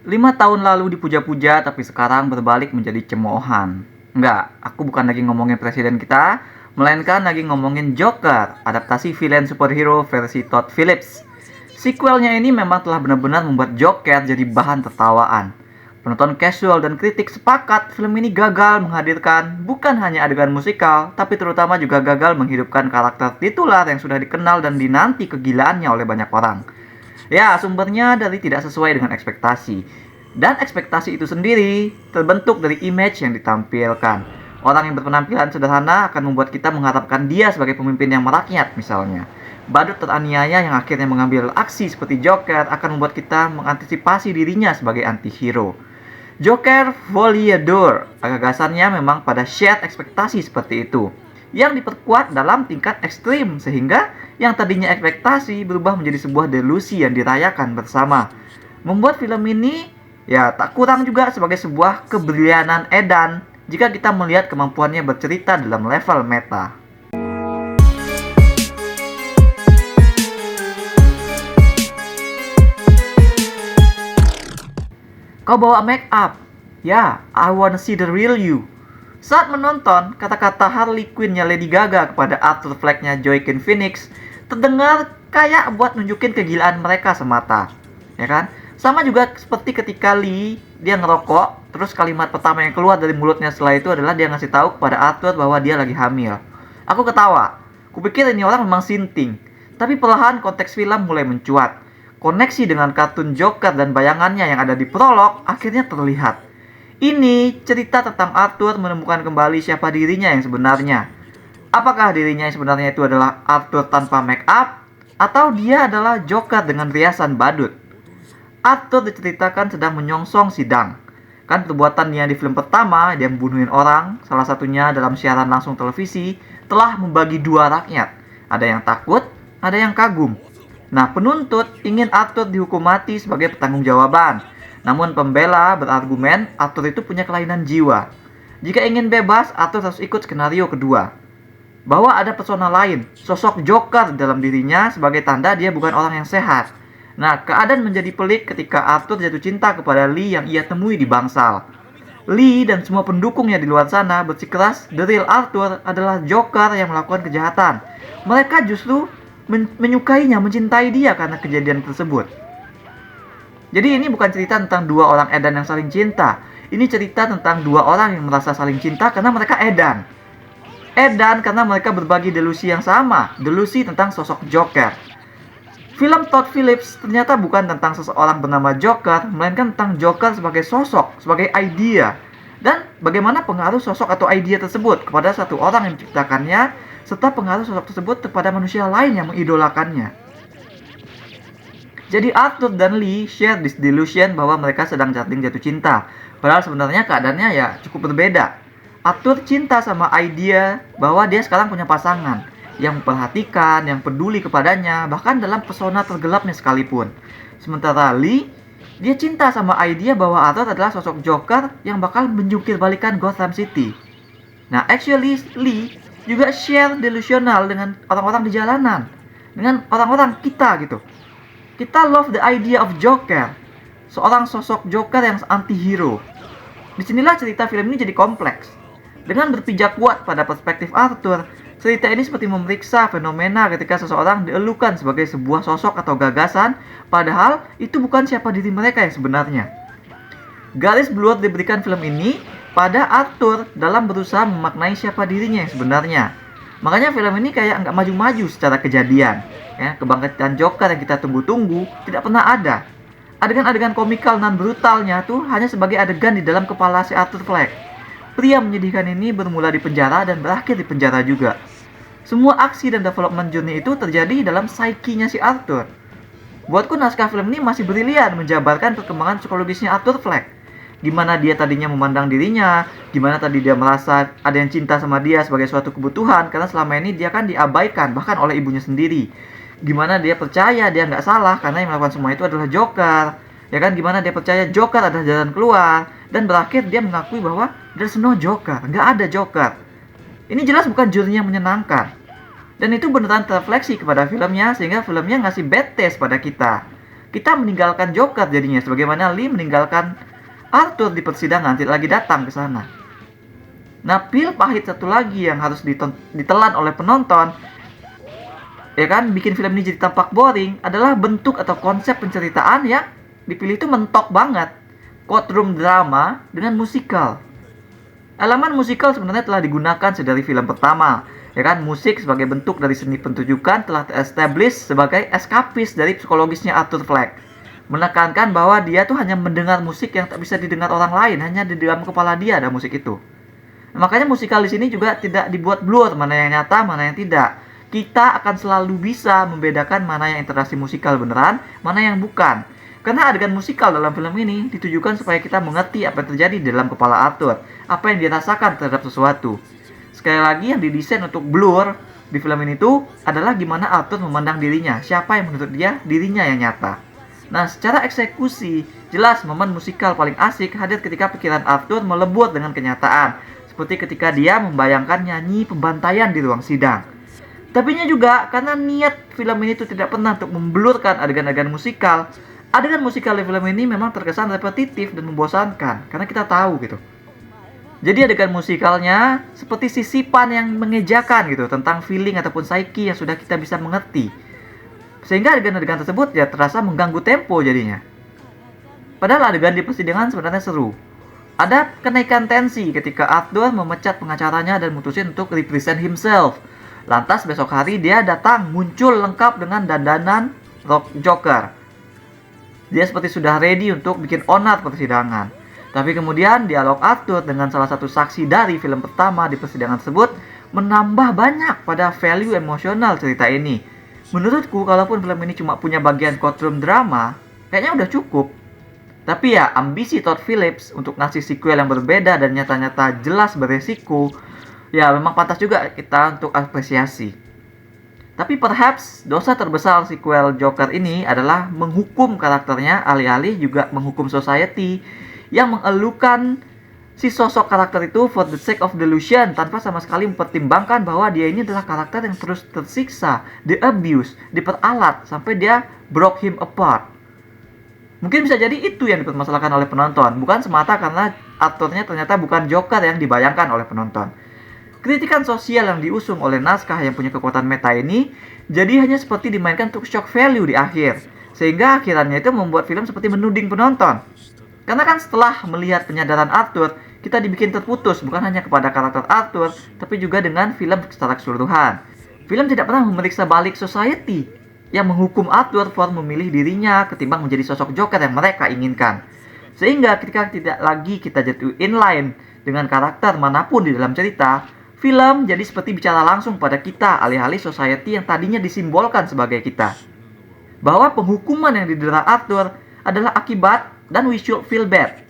5 tahun lalu dipuja-puja tapi sekarang berbalik menjadi cemoohan. Enggak, aku bukan lagi ngomongin presiden kita, melainkan lagi ngomongin Joker, adaptasi villain superhero versi Todd Phillips. Sequelnya ini memang telah benar-benar membuat Joker jadi bahan tertawaan. Penonton casual dan kritik sepakat film ini gagal menghadirkan bukan hanya adegan musikal, tapi terutama juga gagal menghidupkan karakter titular yang sudah dikenal dan dinanti kegilaannya oleh banyak orang. Ya, sumbernya dari tidak sesuai dengan ekspektasi. Dan ekspektasi itu sendiri terbentuk dari image yang ditampilkan. Orang yang berpenampilan sederhana akan membuat kita mengharapkan dia sebagai pemimpin yang merakyat misalnya. Badut teraniaya yang akhirnya mengambil aksi seperti Joker akan membuat kita mengantisipasi dirinya sebagai anti-hero. Joker Volador, gagasannya memang pada shared ekspektasi seperti itu, yang diperkuat dalam tingkat ekstrim sehingga yang tadinya ekspektasi berubah menjadi sebuah delusi yang dirayakan bersama. Membuat film ini ya tak kurang juga sebagai sebuah kebrilianan edan jika kita melihat kemampuannya bercerita dalam level meta. Kau bawa make up? Ya, I wanna see the real you. Saat menonton, kata-kata Harley Quinn-nya Lady Gaga kepada Arthur Fleck-nya Joaquin Phoenix terdengar kayak buat nunjukin kegilaan mereka semata. Ya kan? Sama juga seperti ketika Lee, dia ngerokok, terus kalimat pertama yang keluar dari mulutnya setelah itu adalah dia ngasih tahu kepada Arthur bahwa dia lagi hamil. Aku ketawa. Kupikir ini orang memang sinting. Tapi perlahan konteks film mulai mencuat. Koneksi dengan kartun Joker dan bayangannya yang ada di prolog akhirnya terlihat. Ini cerita tentang Arthur menemukan kembali siapa dirinya yang sebenarnya. Apakah dirinya yang sebenarnya itu adalah Arthur tanpa make up? Atau dia adalah Joker dengan riasan badut? Arthur diceritakan sedang menyongsong sidang. Kan perbuatannya di film pertama, dia membunuhin orang, salah satunya dalam siaran langsung televisi, telah membagi dua rakyat. Ada yang takut, ada yang kagum. Nah, penuntut ingin Arthur dihukum mati sebagai pertanggungjawaban. Namun pembela berargumen Arthur itu punya kelainan jiwa. Jika ingin bebas, Arthur harus ikut skenario kedua. Bahwa ada persona lain, sosok Joker dalam dirinya sebagai tanda dia bukan orang yang sehat. Nah, keadaan menjadi pelik ketika Arthur jatuh cinta kepada Lee yang ia temui di bangsal. Lee dan semua pendukungnya di luar sana bersikeras the real Arthur adalah Joker yang melakukan kejahatan. Mereka justru menyukainya, mencintai dia karena kejadian tersebut. Jadi ini bukan cerita tentang dua orang edan yang saling cinta. Ini cerita tentang dua orang yang merasa saling cinta karena mereka edan. Edan karena mereka berbagi delusi yang sama, delusi tentang sosok Joker. Film Todd Phillips ternyata bukan tentang seseorang bernama Joker, melainkan tentang Joker sebagai sosok, sebagai idea. Dan bagaimana pengaruh sosok atau idea tersebut kepada satu orang yang menciptakannya, serta pengaruh sosok tersebut kepada manusia lain yang mengidolakannya. Jadi Arthur dan Lee share this delusion bahwa mereka sedang saling jatuh cinta. Padahal sebenarnya keadaannya ya cukup berbeda. Arthur cinta sama idea bahwa dia sekarang punya pasangan yang memperhatikan, yang peduli kepadanya, bahkan dalam pesona tergelapnya sekalipun. Sementara Lee, dia cinta sama idea bahwa Arthur adalah sosok Joker yang bakal menjungkir balikan Gotham City. Nah, actually Lee juga share delusional dengan orang-orang di jalanan, dengan orang-orang kita gitu. Kita love the idea of Joker, seorang sosok Joker yang anti-hero. Disinilah cerita film ini jadi kompleks. Dengan berpijak kuat pada perspektif Arthur, cerita ini seperti memeriksa fenomena ketika seseorang dielukan sebagai sebuah sosok atau gagasan, padahal itu bukan siapa diri mereka yang sebenarnya. Garis blur diberikan film ini pada Arthur dalam berusaha memaknai siapa dirinya yang sebenarnya. Makanya film ini kayak nggak maju-maju secara kejadian. Ya, kebangkitan Joker yang kita tunggu-tunggu tidak pernah ada. Adegan-adegan komikal dan brutalnya tuh hanya sebagai adegan di dalam kepala si Arthur Fleck. Pria menyedihkan ini bermula di penjara dan berakhir di penjara juga. Semua aksi dan development journey itu terjadi dalam psyche-nya si Arthur. Buatku naskah film ini masih brilian menjabarkan perkembangan psikologisnya Arthur Fleck. Gimana dia tadinya memandang dirinya, gimana tadi dia merasa ada yang cinta sama dia sebagai suatu kebutuhan, karena selama ini dia kan diabaikan bahkan oleh ibunya sendiri. Gimana dia percaya dia nggak salah karena yang melakukan semua itu adalah Joker. Ya kan, gimana dia percaya Joker adalah jalan keluar. Dan berakhir dia mengakui bahwa there's no Joker, nggak ada Joker. Ini jelas bukan journey yang menyenangkan. Dan itu beneran terrefleksi kepada filmnya, sehingga filmnya ngasih bad taste pada kita. Kita meninggalkan Joker jadinya, sebagaimana Lee meninggalkan Arthur di persidangan, tidak lagi datang ke sana. Nah, pil pahit satu lagi yang harus ditelan oleh penonton, ya kan, bikin film ini jadi tampak boring, adalah bentuk atau konsep penceritaan yang dipilih itu mentok banget. Courtroom drama dengan musikal. Elemen musikal sebenarnya telah digunakan sedari film pertama, ya kan. Musik sebagai bentuk dari seni pertunjukan telah ter-establish sebagai eskapis dari psikologisnya Arthur Fleck, menekankan bahwa dia tuh hanya mendengar musik yang tak bisa didengar orang lain, hanya di dalam kepala dia ada musik itu. Nah, makanya musikal di sini juga tidak dibuat blur mana yang nyata, mana yang tidak. Kita akan selalu bisa membedakan mana yang interaksi musikal beneran, mana yang bukan. Karena adegan musikal dalam film ini ditujukan supaya kita mengerti apa yang terjadi di dalam kepala Arthur, apa yang dirasakan terhadap sesuatu. Sekali lagi, yang didesain untuk blur di film ini tuh adalah gimana Arthur memandang dirinya, siapa yang menurut dia dirinya yang nyata. Nah, secara eksekusi, jelas momen musikal paling asik hadir ketika pikiran Arthur melebur dengan kenyataan, seperti ketika dia membayangkan nyanyi pembantaian di ruang sidang. Tapinya juga karena niat film ini tuh tidak pernah untuk memblurkan adegan-adegan musikal. Adegan musikal di film ini memang terkesan repetitif dan membosankan karena kita tahu gitu. Jadi adegan musikalnya seperti sisipan yang mengejakan gitu tentang feeling ataupun psyche yang sudah kita bisa mengerti. Sehingga adegan-adegan tersebut ya terasa mengganggu tempo jadinya. Padahal adegan di persidangan sebenarnya seru. Ada kenaikan tensi ketika Arthur memecat pengacaranya dan mutusin untuk represent himself. Lantas besok hari dia datang muncul lengkap dengan dandanan Rock Joker. Dia seperti sudah ready untuk bikin onar persidangan. Tapi kemudian dialog Arthur dengan salah satu saksi dari film pertama di persidangan tersebut menambah banyak pada value emosional cerita ini. Menurutku, kalaupun film ini cuma punya bagian courtroom drama, kayaknya udah cukup. Tapi ya, ambisi Todd Phillips untuk ngasih sequel yang berbeda dan nyata-nyata jelas beresiko, ya memang pantas juga kita untuk apresiasi. Tapi perhaps dosa terbesar sequel Joker ini adalah menghukum karakternya alih-alih juga menghukum society yang mengeluhkan si sosok karakter itu for the sake of delusion tanpa sama sekali mempertimbangkan bahwa dia ini adalah karakter yang terus tersiksa, di-abuse, diperalat sampai dia broke him apart. Mungkin bisa jadi itu yang dipermasalahkan oleh penonton, bukan semata karena aktornya ternyata bukan Joker yang dibayangkan oleh penonton. Kritikan sosial yang diusung oleh naskah yang punya kekuatan meta ini jadi hanya seperti dimainkan untuk shock value di akhir, sehingga akhirannya itu membuat film seperti menuding penonton. Karena kan setelah melihat penyadaran Arthur, kita dibikin terputus bukan hanya kepada karakter Arthur, tapi juga dengan film secara keseluruhan. Film tidak pernah memeriksa balik society yang menghukum Arthur for memilih dirinya ketimbang menjadi sosok Joker yang mereka inginkan. Sehingga ketika tidak lagi kita jatuh inline dengan karakter manapun di dalam cerita, film jadi seperti bicara langsung pada kita alih-alih society yang tadinya disimbolkan sebagai kita. Bahwa penghukuman yang didera Arthur adalah akibat dan we should feel bad.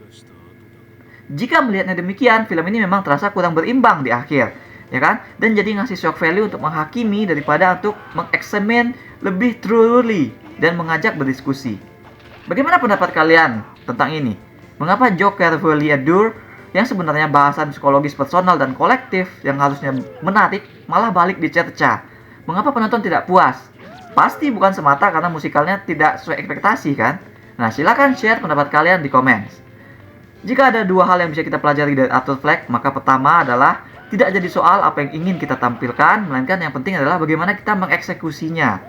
Jika melihatnya demikian, film ini memang terasa kurang berimbang di akhir, ya kan? Dan jadi ngasih shock value untuk menghakimi daripada untuk mengeksamin lebih truly dan mengajak berdiskusi. Bagaimana pendapat kalian tentang ini? Mengapa Joker Folie à Deux yang sebenarnya bahasan psikologis personal dan kolektif yang harusnya menarik malah balik dicerca? Mengapa penonton tidak puas? Pasti bukan semata karena musikalnya tidak sesuai ekspektasi kan? Nah, silakan share pendapat kalian di komen. Jika ada dua hal yang bisa kita pelajari dari Arthur Fleck, maka pertama adalah tidak jadi soal apa yang ingin kita tampilkan, melainkan yang penting adalah bagaimana kita mengeksekusinya.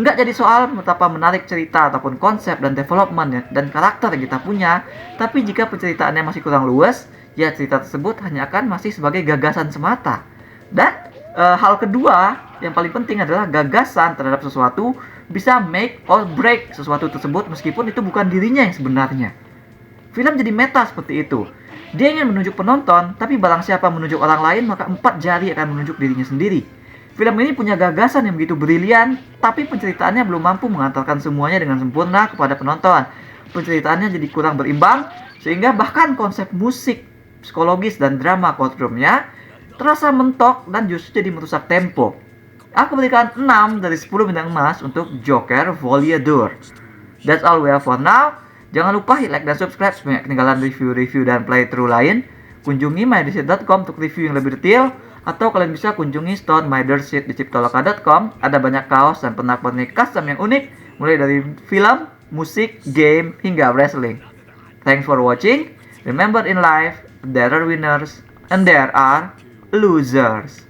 Nggak jadi soal betapa menarik cerita ataupun konsep dan development dan karakter yang kita punya, tapi jika penceritaannya masih kurang luas, ya cerita tersebut hanya akan masih sebagai gagasan semata. Dan hal kedua yang paling penting adalah gagasan terhadap sesuatu bisa make or break sesuatu tersebut meskipun itu bukan dirinya yang sebenarnya. Film jadi meta seperti itu. Dia ingin menunjuk penonton, tapi barang siapa menunjuk orang lain maka 4 jari akan menunjuk dirinya sendiri. Film ini punya gagasan yang begitu brilian, tapi penceritaannya belum mampu mengantarkan semuanya dengan sempurna kepada penonton. Penceritaannya jadi kurang berimbang, sehingga bahkan konsep musik, psikologis, dan drama courtroomnya terasa mentok dan justru jadi merusak tempo. Aku berikan 6 dari 10 bintang emas untuk Joker Folie à Deux. That's all we have for now. Jangan lupa hit like dan subscribe supaya ketinggalan review-review dan playthrough lain. Kunjungi mydershit.com untuk review yang lebih detail. Atau kalian bisa kunjungi store mydershit di ciptoloka.com. Ada banyak kaos dan pernak-pernik custom yang unik, mulai dari film, musik, game, hingga wrestling. Thanks for watching. Remember in life, there are winners and there are losers.